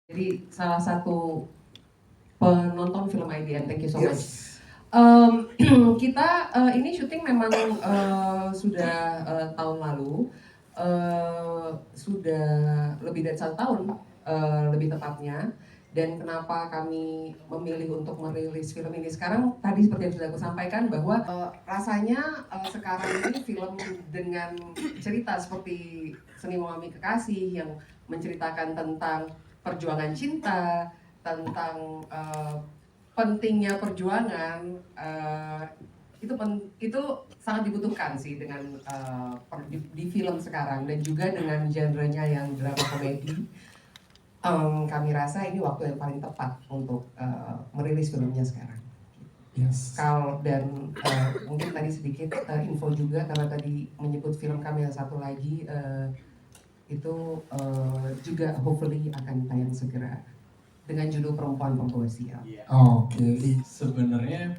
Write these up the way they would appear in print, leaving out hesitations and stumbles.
Jadi salah satu penonton film IDN, thank you so much. Kita ini syuting memang sudah tahun lalu, sudah lebih dari 1 tahun lebih tepatnya. Dan kenapa kami memilih untuk merilis film ini sekarang, tadi seperti yang sudah aku sampaikan bahwa rasanya sekarang ini film dengan cerita seperti Seni Memahami Kekasih yang menceritakan tentang perjuangan cinta, tentang pentingnya perjuangan, itu sangat dibutuhkan sih dengan di film sekarang, dan juga dengan genrenya yang drama komedi. Kami rasa ini waktu yang paling tepat untuk merilis filmnya sekarang. Yes. Dan mungkin tadi sedikit info juga, karena tadi menyebut film kami yang satu lagi, itu juga hopefully akan tayang segera dengan judul Perempuan Pembawa Sial. Oke. Sebenarnya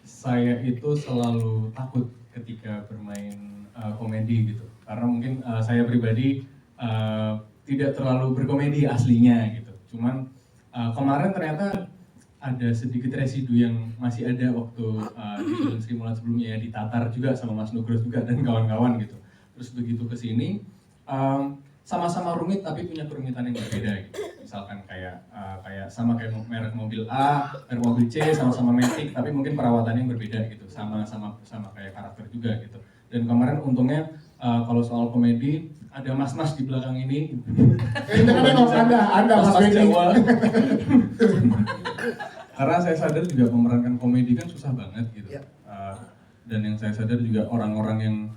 saya itu selalu takut ketika bermain komedi gitu, karena mungkin saya pribadi tidak terlalu berkomedi aslinya gitu. Cuman kemarin ternyata ada sedikit residu yang masih ada waktu di film Sri Mulat sebelumnya ya, ditatar juga sama Mas Nugros juga dan kawan-kawan gitu. Terus begitu kesini sama-sama rumit tapi punya kerumitan yang berbeda gitu. Misalkan kayak sama kayak merek mobil A, merek mobil C, sama-sama Matic tapi mungkin perawatannya yang berbeda gitu. Sama kayak karakter juga gitu. Dan kemarin untungnya kalau soal komedi ada mas-mas di belakang ini. Anda Mas Jawa. Karena saya sadar juga memerankan komedi kan susah banget gitu. Dan yang saya sadar juga orang-orang yang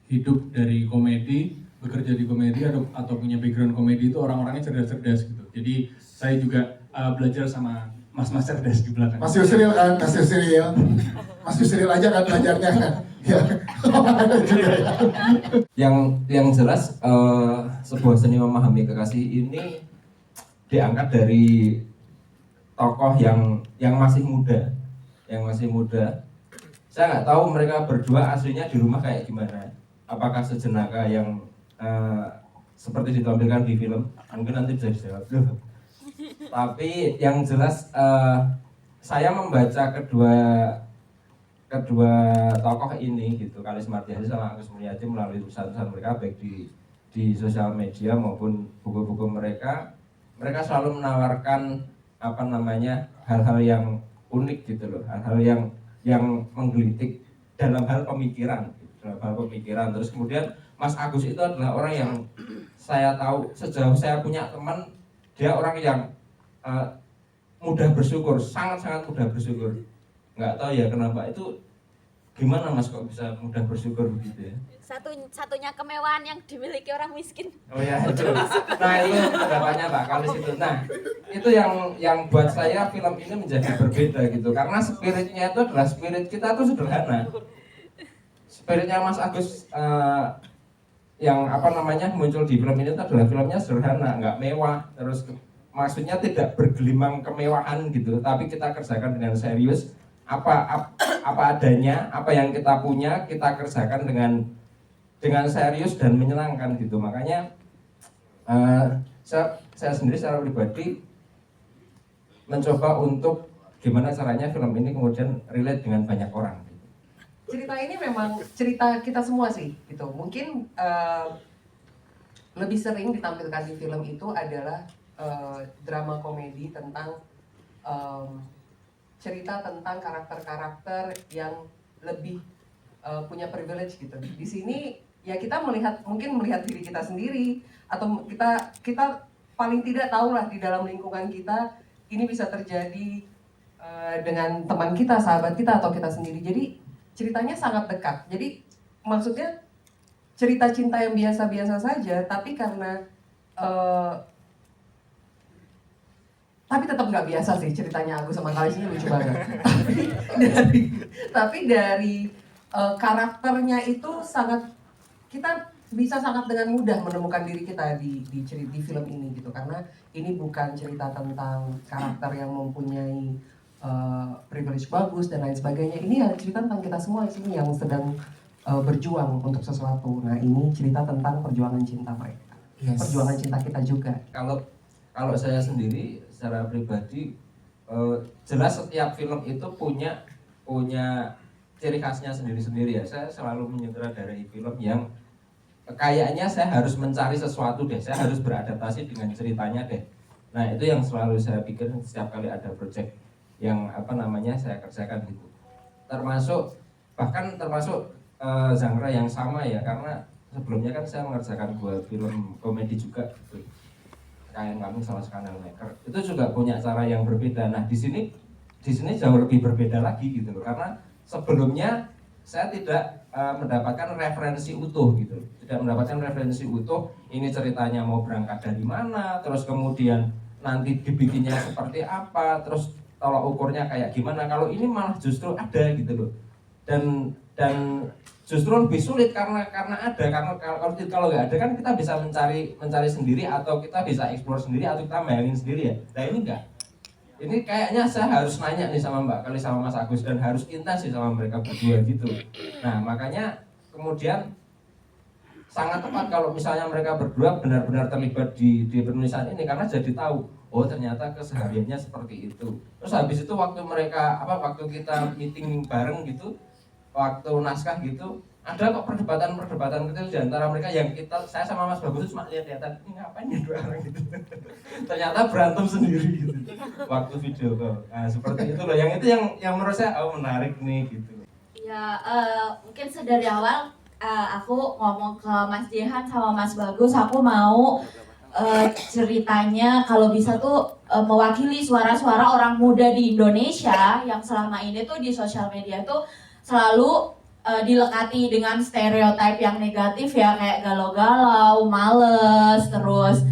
hidup dari komedi, bekerja di komedi atau punya background komedi itu orang-orangnya cerdas-cerdas gitu. Jadi saya juga belajar sama mas-mas cerdas di belakang. Mas Yusril kan, Mas Yusril aja kan belajarnya kan. Yang jelas sebuah seni memahami kekasih ini diangkat dari tokoh yang masih muda, Saya nggak tahu mereka berdua aslinya di rumah kayak gimana. Apakah sejenaka yang seperti ditampilkan di film? Mungkin nanti bisa dijawab. Tapi yang jelas saya membaca kedua tokoh ini gitu, Kalis Mardiansyah sama Agus Mulyadi, melalui tulisan-tulisan mereka baik di sosial media maupun buku-buku mereka selalu menawarkan hal-hal yang unik gitu loh, hal-hal yang menggelitik dalam hal pemikiran. Terus kemudian Mas Agus itu adalah orang yang saya tahu, sejauh saya punya teman, dia orang yang mudah bersyukur, sangat-sangat mudah bersyukur. Nggak tahu ya kenapa, itu gimana Mas kok bisa mudah bersyukur begitu ya? Satunya kemewahan yang dimiliki orang miskin. Oh ya itu. Nah itu pendapatnya Pak Kalis itu. Nah itu yang buat saya film ini menjadi berbeda gitu, karena spiritnya itu adalah spirit kita tuh sederhana. Spiritnya Mas Agus yang muncul di film ini itu adalah filmnya sederhana, nggak mewah, terus maksudnya tidak bergelimang kemewahan gitu, tapi kita kerjakan dengan serius. Apa adanya, apa yang kita punya kita kerjakan dengan serius dan menyenangkan gitu. Makanya saya sendiri secara pribadi mencoba untuk gimana caranya film ini kemudian relate dengan banyak orang. Cerita ini memang cerita kita semua sih gitu. Mungkin lebih sering ditampilkan di film itu adalah drama komedi tentang cerita tentang karakter-karakter yang lebih punya privilege gitu. Di sini ya kita mungkin melihat diri kita sendiri, atau kita paling tidak tahu lah di dalam lingkungan kita ini bisa terjadi dengan teman kita, sahabat kita, atau kita sendiri. Jadi ceritanya sangat dekat. Jadi maksudnya cerita cinta yang biasa-biasa saja, tapi karena tapi tetap nggak biasa sih ceritanya Agus sama Kalis ini, lucu banget. tapi dari karakternya itu kita bisa sangat dengan mudah menemukan diri kita di film ini gitu, karena ini bukan cerita tentang karakter yang mempunyai privilege bagus dan lain sebagainya. Ini ya cerita tentang kita semua di sini yang sedang berjuang untuk sesuatu. Nah ini cerita tentang perjuangan cinta mereka, perjuangan cinta kita juga. Kalau kalau saya sendiri secara pribadi jelas setiap film itu punya ciri khasnya sendiri-sendiri ya. Saya selalu menyutradarai film yang kayaknya saya harus mencari sesuatu deh, saya harus beradaptasi dengan ceritanya deh. Nah itu yang selalu saya pikir setiap kali ada project yang saya kerjakan gitu. Termasuk genre yang sama ya, karena sebelumnya kan saya mengerjakan 2 film komedi juga gitu. Kayak kami sama Skandal Maker itu juga punya cara yang berbeda. Nah di sini jauh lebih berbeda lagi gitu loh, karena sebelumnya saya tidak mendapatkan referensi utuh gitu, tidak mendapatkan referensi utuh. Ini ceritanya mau berangkat dari mana, terus kemudian nanti dibikinnya seperti apa, terus tolak ukurnya kayak gimana. Kalau ini malah justru ada gitu loh, dan justru lebih sulit karena ada, karena kalau nggak ada kan kita bisa mencari sendiri, atau kita bisa explore sendiri, atau kita mainin sendiri ya. Nah ini enggak, ini kayaknya saya harus nanya nih sama Mbak Kali sama Mas Agus, dan harus intens sih sama mereka berdua gitu. Nah makanya kemudian sangat tepat kalau misalnya mereka berdua benar-benar terlibat di penulisan ini, karena jadi tahu oh ternyata kesehariannya seperti itu. Terus habis itu waktu kita meeting bareng gitu, waktu naskah gitu, ada kok perdebatan kecil di antara mereka yang saya sama Mas Bagus cuma lihat-lihatan, ini ngapain ya 2 orang gitu. Ternyata berantem sendiri gitu waktu video call. Nah seperti itu loh, yang itu yang menurut saya menarik nih gitu. Ya mungkin dari awal aku ngomong ke Mas Jehan sama Mas Bagus, aku mau ceritanya kalau bisa tuh mewakili suara-suara orang muda di Indonesia yang selama ini tuh di sosial media tuh selalu dilekati dengan stereotip yang negatif ya, kayak galau-galau, males, terus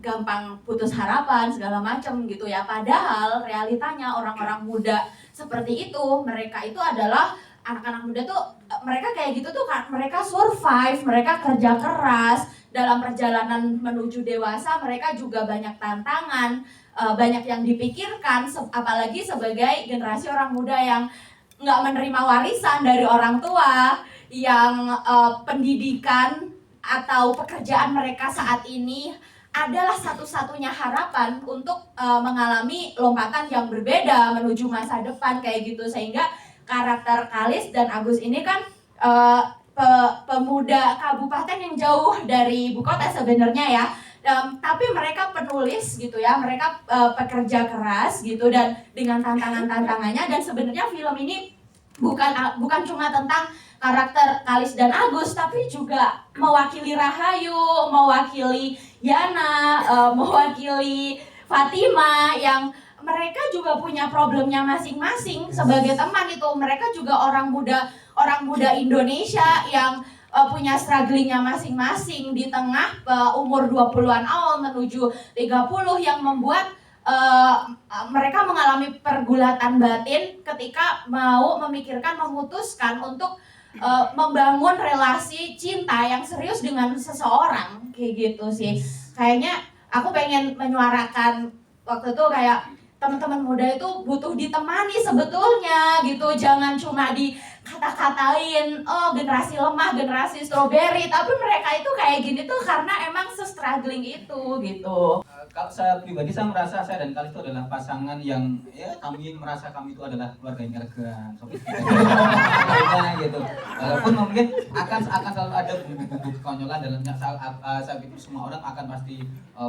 gampang putus harapan segala macam gitu ya. Padahal realitanya orang-orang muda seperti itu, mereka itu adalah anak-anak muda tuh, mereka kayak gitu tuh kan, mereka survive, mereka kerja keras dalam perjalanan menuju dewasa, mereka juga banyak tantangan, banyak yang dipikirkan, apalagi sebagai generasi orang muda yang nggak menerima warisan dari orang tua, yang pendidikan atau pekerjaan mereka saat ini adalah satu-satunya harapan untuk mengalami lompatan yang berbeda menuju masa depan kayak gitu. Sehingga karakter Kalis dan Agus ini kan pemuda kabupaten yang jauh dari ibu kota sebenarnya ya, tapi mereka penulis gitu ya, mereka pekerja keras gitu, dan dengan tantangannya. Dan sebenarnya film ini bukan cuma tentang karakter Kalis dan Agus, tapi juga mewakili Rahayu, mewakili Yana, mewakili Fatima, yang mereka juga punya problemnya masing-masing sebagai teman itu. Mereka juga orang muda Indonesia yang punya strugglingnya masing-masing di tengah umur 20-an awal menuju 30, yang membuat mereka mengalami pergulatan batin ketika mau memikirkan, memutuskan untuk membangun relasi cinta yang serius dengan seseorang kayak gitu sih. Kayaknya aku pengen menyuarakan waktu itu kayak teman-teman muda itu butuh ditemani sebetulnya gitu, jangan cuma dikata-katain oh generasi lemah, generasi stroberi, tapi mereka itu kayak gini tuh karena emang se-struggling itu gitu. Kalau saya pribadi, saya merasa saya dan Kalis itu adalah pasangan yang ya kami merasa kami itu adalah keluarga yang elegan, gitu. Walaupun mungkin akan selalu ada bumbu-bumbu kekonyolan dalamnya. Saya pikir semua orang akan pasti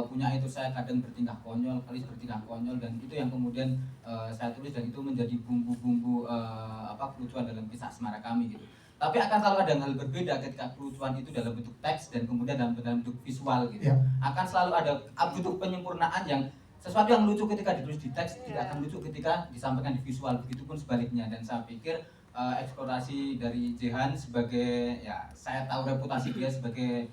punya itu. Saya kadang bertingkah konyol, Kalis bertingkah konyol, dan itu yang kemudian saya tulis, dan itu menjadi bumbu-bumbu kelucuan dalam kisah asmara kami gitu. Tapi akan selalu ada hal berbeda ketika kelucuan itu dalam bentuk teks dan kemudian dalam bentuk visual gitu. Yeah. Akan selalu ada bentuk penyempurnaan yang sesuatu yang lucu ketika ditulis di teks tidak akan lucu ketika disampaikan di visual, begitupun sebaliknya. Dan saya pikir eksplorasi dari Jehan sebagai, ya saya tahu reputasi dia sebagai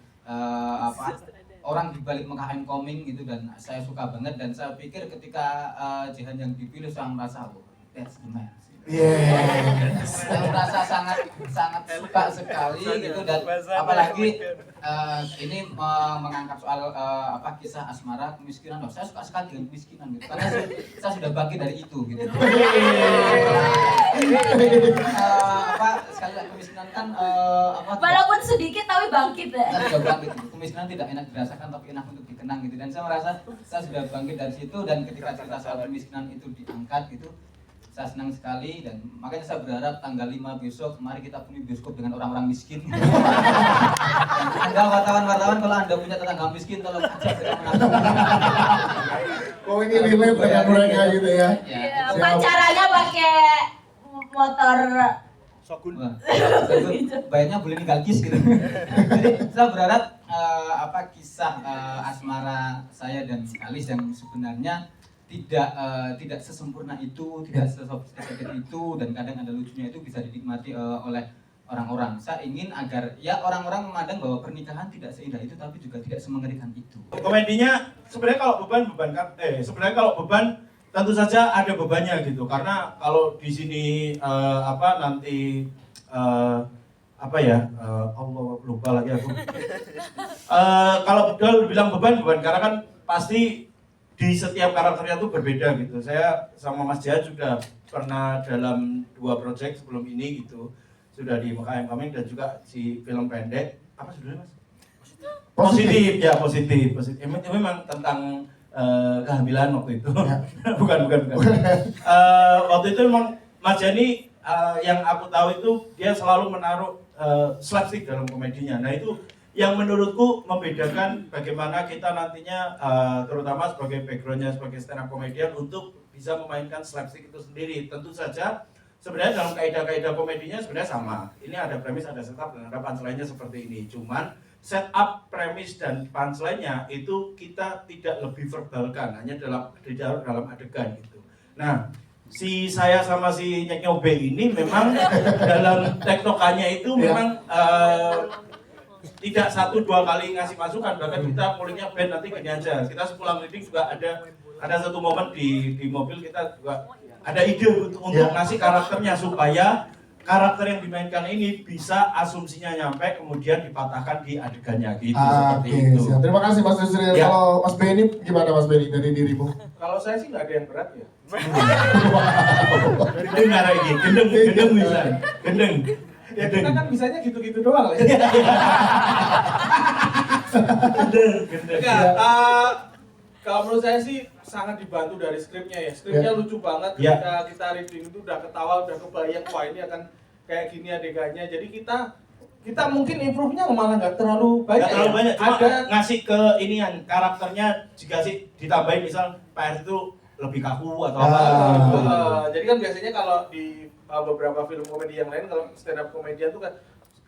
orang di balik MKM Koming gitu, dan saya suka banget. Dan saya pikir ketika Jehan yang dipilih, saya merasa oh, that's the man. Yes. Saya merasa sangat suka sekali gitu, dan apalagi ini mengangkat soal kisah asmara kemiskinan. Saya suka sekali dengan kemiskinan gitu, karena saya sudah bangkit dari itu gitu. Sekali lagi kemiskinan kan Walaupun sedikit tapi bangkit ya. kita sudah bangkit gitu. Kemiskinan tidak enak dirasakan tapi enak untuk dikenang gitu, dan saya merasa saya sudah bangkit dari situ, dan ketika cerita soal kemiskinan itu diangkat gitu, saya senang sekali, dan makanya saya berharap tanggal 5 besok mari kita punya bioskop dengan orang-orang miskin. Dan Anda wartawan-wartawan, kalau Anda punya tetangga miskin tolong ajak kita menonton. Oh ini relate dengan mereka gitu ya. Iya, pacarannya pakai motor. Wah, bayarnya boleh tinggal kis gitu. Jadi saya berharap kisah asmara saya dan Kalis yang sebenarnya tidak sesempurna itu, tidak sesofistikated itu, dan kadang ada lucunya itu bisa dinikmati oleh orang-orang. Saya ingin agar ya orang-orang memandang bahwa pernikahan tidak seindah itu, tapi juga tidak semengerikan itu. Komedinya sebenarnya kalau sebenarnya kalau beban tentu saja ada bebannya gitu, karena kalau di sini nanti Allah lupa lagi aku. Kalau betul bilang beban karena kan pasti di setiap karakternya tuh berbeda gitu. Saya sama Mas Jahat juga pernah dalam 2 proyek sebelum ini gitu, sudah di MKM Coming dan juga si film pendek apa judulnya Mas? Positif. Memang tentang kehamilan waktu itu. bukan. Waktu itu memang Mas Jani yang aku tahu itu dia selalu menaruh slapstick dalam komedinya. Nah itu yang menurutku membedakan bagaimana kita nantinya terutama sebagai backgroundnya sebagai stand up comedian untuk bisa memainkan slapstick itu sendiri. Tentu saja sebenarnya dalam kaidah-kaidah komedinya sebenarnya sama. Ini ada premis, ada setup, dan ada punchline-nya seperti ini. Cuman setup, premis, dan punchline-nya itu kita tidak lebih verbalkan, hanya dalam adegan gitu. Nah, si saya sama si Nyobe ini memang dalam tektokannya itu memang tidak 1-2 kali ngasih masukan, bahkan kita mulainya band nanti gini aja. Kita sepulang reading juga ada satu momen di mobil kita juga ada ide untuk ngasih karakternya supaya karakter yang dimainkan ini bisa asumsinya nyampe kemudian dipatahkan di adegannya gitu seperti itu. Siap. Terima kasih Mas Yusri. Ya. Kalau Mas Benny gimana Mas Benny dari dirimu? Kalau saya sih nggak ada yang berat ya. Gendeng ngarep iki, gendeng bisa. Gendeng. Ya kita kan bisanya gitu-gitu doang lah. Gendeng. Enggak, kalau menurut saya sih sangat dibantu dari skripnya ya. Skripnya lucu banget, Ya. ketika kita reading itu udah ketawa, udah kebayang, wah ini akan kayak gini adegannya. Jadi kita mungkin improve-nya malah nggak terlalu banyak. Nggak terlalu ya. banyak, cuma Ada ngasih ke inian karakternya jika sih ditambahin misal Pak itu lebih kaku atau apa gitu. jadi kan biasanya kalau di beberapa film komedi yang lain, kalau stand up komedian tuh kan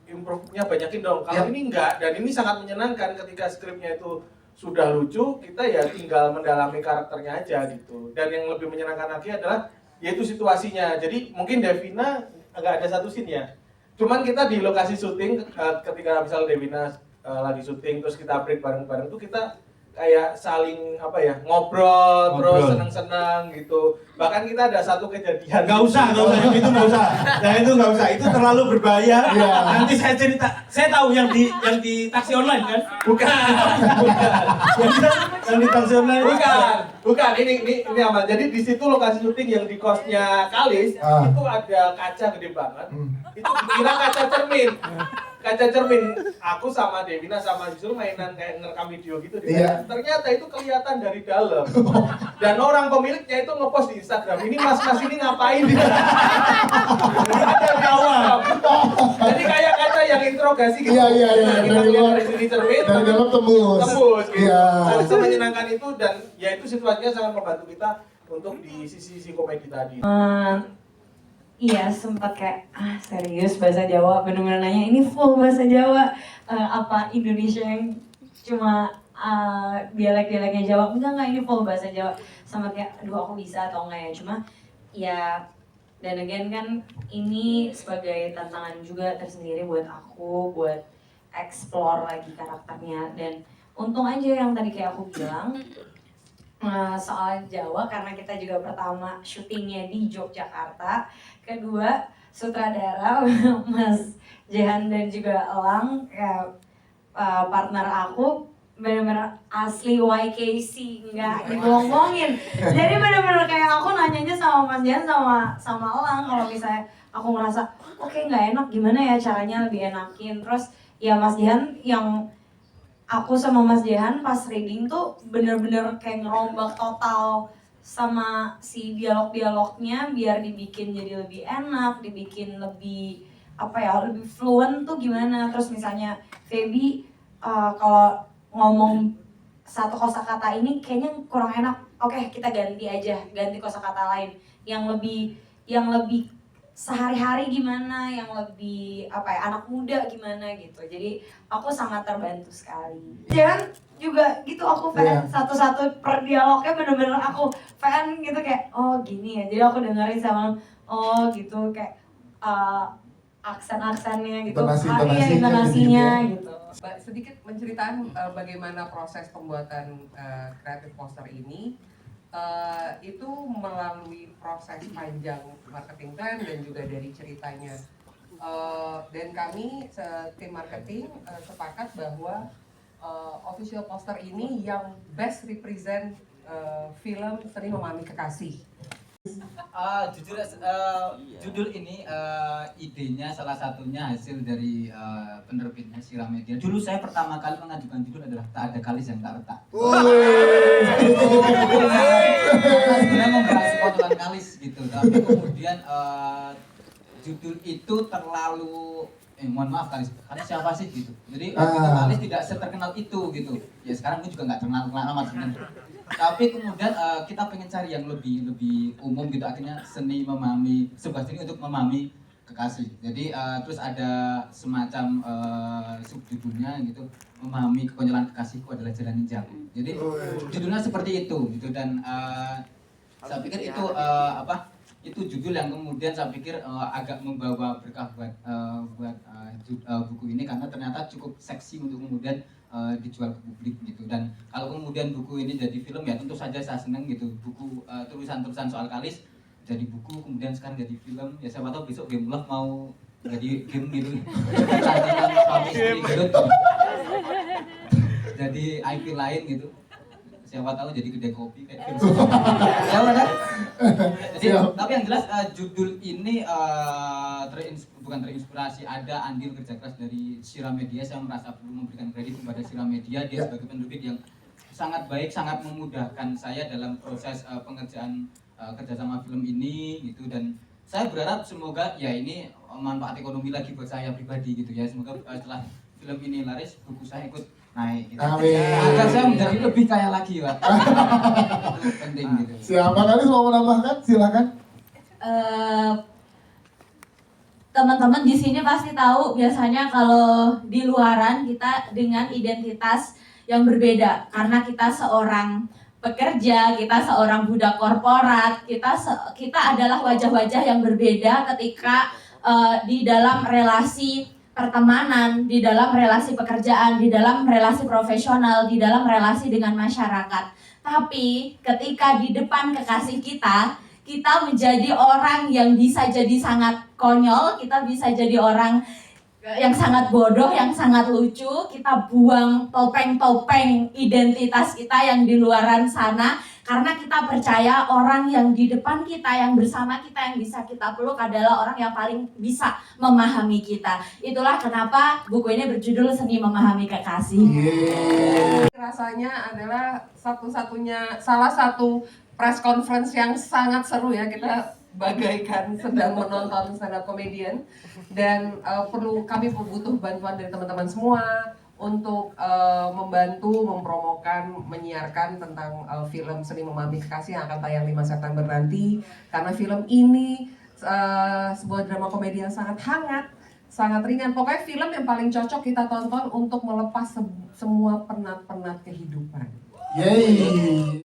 improve-nya banyakin dong. Kalau ini enggak, dan ini sangat menyenangkan ketika skripnya itu sudah lucu, kita ya tinggal mendalami karakternya aja gitu. Dan yang lebih menyenangkan lagi adalah yaitu situasinya. Jadi mungkin Devina nggak ada satu scene ya. Cuman kita di lokasi syuting ketika misal Devina lagi syuting terus kita break bareng-bareng tuh kita kayak saling ngobrol terus seneng-seneng gitu. Bahkan kita ada satu kejadian. Nggak usah, yang itu nggak usah. Yang itu nggak usah, itu terlalu berbahaya. Nanti saya cerita, saya tahu yang di taksi online kan? Bukan. Yang di taksi online. Bukan. Ini aman. Jadi di situ lokasi syuting yang di kosnya Kalis itu ada kaca gede banget. Itu dikira kaca cermin. Aku sama Devina sama Yusuf mainan kayak ngerekam video gitu deh. Ternyata itu kelihatan dari dalam. Dan orang pemiliknya itu ngepost di Instagram, ini mas ini ngapain? Jadi kayak kaca yang interogasi gitu. Iya. Kita lihat dari sini cermin, Dari dalam tembus. gitu. Iya. Dan semenyenangkan itu, dan ya itu situasinya sangat membantu kita untuk di sisi komedi tadi. Iya, sempat kayak serius bahasa Jawa, bener-bener nanya ini full bahasa Jawa apa Indonesia yang cuma dialek-dialeknya Jawa, enggak ini full bahasa Jawa. Sama kayak aduh aku bisa atau enggak ya, cuma ya dan again kan ini sebagai tantangan juga tersendiri buat aku buat explore lagi karakternya. Dan untung aja yang tadi kayak aku bilang soal Jawa karena kita juga pertama syutingnya di Yogyakarta, kedua sutradara Mas Jehan dan juga Elang ya, partner aku bener-bener asli YKC, nggak dibohong-bohongin. Jadi bener-bener kayak aku nanyanya sama Mas Jehan sama Elang kalau misalnya aku ngerasa oke nggak enak gimana ya caranya lebih enakin. Terus ya Mas Jehan yang aku sama Mas Jehan pas reading tuh bener-bener kayak ngerombak total sama si dialog-dialognya biar dibikin jadi lebih enak, dibikin lebih apa ya, lebih fluent tuh gimana. Terus misalnya Feby kalau ngomong satu kosakata ini kayaknya kurang enak, oke kita ganti aja, ganti kosakata lain yang lebih sehari-hari gimana, yang lebih apa ya, anak muda gimana gitu. Jadi aku sangat terbantu sekali. Jangan juga gitu, aku fan satu-satu per dialognya bener-bener aku fan gitu kayak oh gini ya. Jadi aku dengerin sama oh gitu kayak aksen-aksennya gitu, intonasinya gitu. Sedikit menceritakan bagaimana proses pembuatan kreatif poster ini. Itu melalui proses panjang marketing plan dan juga dari ceritanya. Dan kami tim marketing sepakat bahwa official poster ini yang best represent film Seni Memahami Kekasih. Jujur judul ini idenya salah satunya hasil dari penerbitnya Sira Media. Dulu saya pertama kali mengajukan judul adalah Tak Ada Kalis Yang Tak Retak. Sebenarnya membahas konyolan kalis gitu, tapi kemudian judul itu terlalu mohon maaf kalis siapa sih gitu. Jadi kalis tidak seterkenal itu gitu. Ya sekarang gue juga nggak terkenal amat sebenarnya. Tapi kemudian kita pengen cari yang lebih umum gitu, akhirnya seni memahami, sebuah seni untuk memahami kekasih. Jadi terus ada semacam subjudulnya gitu, memahami kekonyolan kekasihku adalah jalan ninjaku. Jadi judulnya seperti itu gitu, dan saya pikir itu itu judul yang kemudian saya pikir agak membawa berkah buat buku ini, karena ternyata cukup seksi untuk kemudian dijual ke publik gitu. Dan kalau kemudian buku ini jadi film ya tentu saja saya seneng gitu. Buku tulisan-tulisan soal kalis jadi buku, kemudian sekarang jadi film, ya siapa tahu besok Game Love mau jadi game gitu. Tandingan suami istri gitu. Jadi IP lain gitu. Siapa tahu jadi kedai kopi kayak gitu. Ya udah. Jadi tapi yang jelas judul ini bukan terinspirasi, ada andil kerja keras dari Sira Media. Saya merasa perlu memberikan kredit kepada Sira Media. Dia sebagai penerbit yang sangat baik, sangat memudahkan saya dalam proses pengerjaan kerjasama film ini gitu. Dan saya berharap semoga ya ini manfaat ekonomi lagi buat saya pribadi gitu ya. Semoga setelah film ini laris, buku saya ikut naik gitu. Agar saya menjadi lebih kaya lagi, Pak. Penting gitu. Siapa kali mau menambahkan? Silakan. Teman-teman di sini pasti tahu biasanya kalau di luaran kita dengan identitas yang berbeda, karena kita seorang pekerja, kita seorang budak korporat, kita adalah wajah-wajah yang berbeda ketika di dalam relasi pertemanan, di dalam relasi pekerjaan, di dalam relasi profesional, di dalam relasi dengan masyarakat. Tapi ketika di depan kekasih kita menjadi orang yang bisa jadi sangat konyol, kita bisa jadi orang yang sangat bodoh, yang sangat lucu. Kita buang topeng-topeng identitas kita yang di luaran sana, karena kita percaya orang yang di depan kita, yang bersama kita, yang bisa kita peluk adalah orang yang paling bisa memahami kita. Itulah kenapa buku ini berjudul Seni Memahami Kekasih. Rasanya adalah salah satu press conference yang sangat seru ya, kita bagaikan sedang menonton stand up comedian, dan kami butuh bantuan dari teman-teman semua untuk membantu mempromokan, menyiarkan tentang film Seni Memahami Kekasih yang akan tayang 5 September nanti, karena film ini sebuah drama komedi yang sangat hangat, sangat ringan, pokoknya film yang paling cocok kita tonton untuk melepas semua penat-penat kehidupan. Yeay.